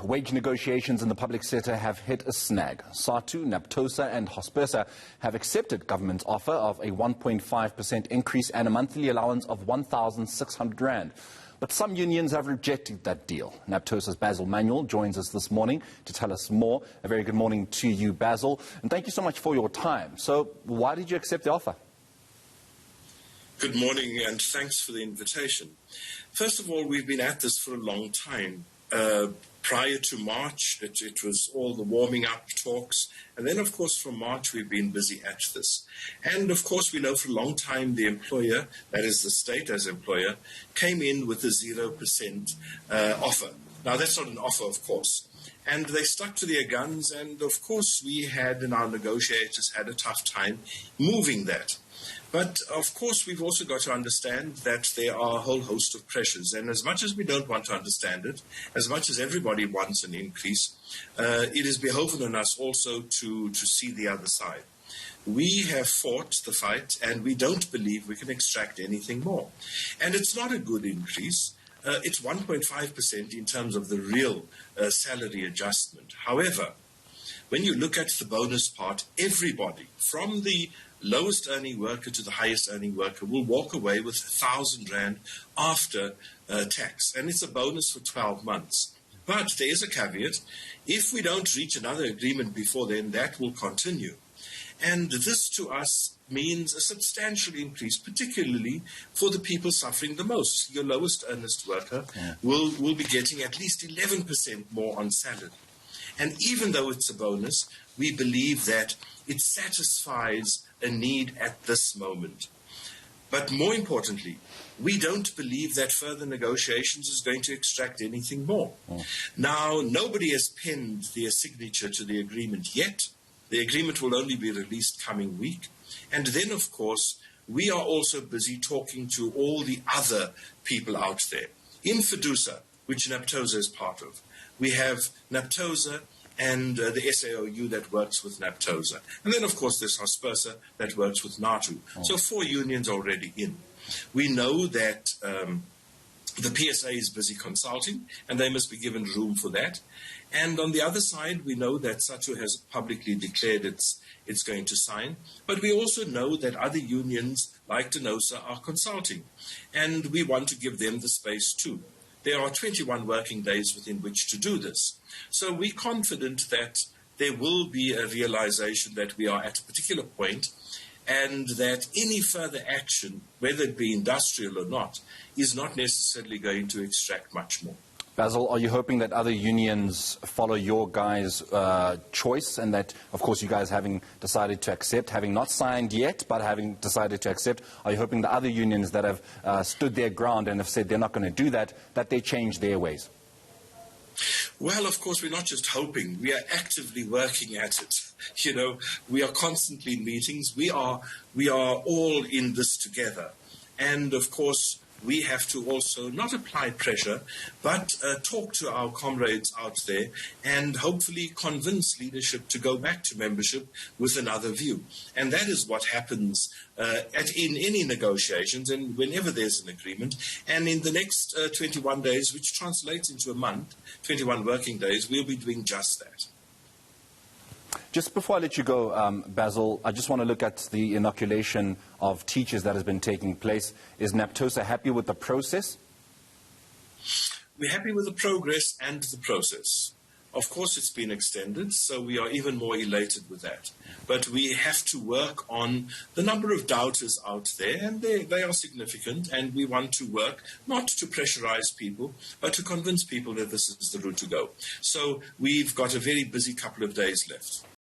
Wage negotiations in the public sector have hit a snag. Sadtu, Naptosa and Hospersa have accepted government's offer of a 1.5% increase and a monthly allowance of 1,600 rand. But some unions have rejected that deal. Naptosa's Basil Manuel joins us this morning to tell us more. A very good morning to you, Basil, and thank you so much for your time. So why did you accept the offer? Good morning, and thanks for the invitation. First of all, we've been at this for a long time. Prior to March, it was all the warming up talks. And then, of course, from March, we've been busy at this. And, of course, we know for a long time the employer, that is the state as employer, came in with a 0% offer. Now, that's not an offer, of course. And they stuck to their guns. And, of course, we had, and our negotiators had a tough time moving that. But, of course, we've also got to understand that there are a whole host of pressures. And as much as we don't want to understand it, as much as everybody wants an increase, it is beholden on us also to see the other side. We have fought the fight, and we don't believe we can extract anything more. And it's not a good increase. It's 1.5% in terms of the real salary adjustment. However, when you look at the bonus part, everybody, from the lowest earning worker to the highest earning worker, will walk away with 1,000 rand after tax. And it's a bonus for 12 months. But there is a caveat. If we don't reach another agreement before then, that will continue. And this to us means a substantial increase, particularly for the people suffering the most. Your lowest earnest worker will be getting at least 11% more on salary. And even though it's a bonus, we believe that it satisfies a need at this moment. But more importantly, we don't believe that further negotiations is going to extract anything more. Now, nobody has penned their signature to the agreement yet. The agreement will only be released coming week. And then, of course, we are also busy talking to all the other people out there. In Fidusa, which Naptosa is part of, we have Naptosa and the SAOU that works with Naptosa. And then, of course, there's Hospersa that works with NATU. So 4 unions already in. We know that the PSA is busy consulting, and they must be given room for that. And on the other side, we know that Sadtu has publicly declared it's going to sign. But we also know that other unions, like Naptosa, are consulting. And we want to give them the space too. There are 21 working days within which to do this. So we're confident that there will be a realization that we are at a particular point, and that any further action, whether it be industrial or not, is not necessarily going to extract much more. Basil, are you hoping that other unions follow your guys' choice, and that, of course, you guys having decided to accept, having not signed yet, but having decided to accept, are you hoping the other unions that have stood their ground and have said they're not going to do that, that they change their ways? Well, of course, we're not just hoping. We are actively working at it. You know, we are constantly in meetings. We are all in this together. And, of course, we have to also not apply pressure, but talk to our comrades out there and hopefully convince leadership to go back to membership with another view. And that is what happens in any negotiations and whenever there's an agreement. And in the next 21 days, which translates into a month, 21 working days, we'll be doing just that. Just before I let you go, Basil, I just want to look at the inoculation of teachers that has been taking place. Is Naptosa happy with the process? We're happy with the progress and the process. Of course, it's been extended, so we are even more elated with that. But we have to work on the number of doubters out there, and they are significant, and we want to work not to pressurize people, but to convince people that this is the route to go. So we've got a very busy couple of days left.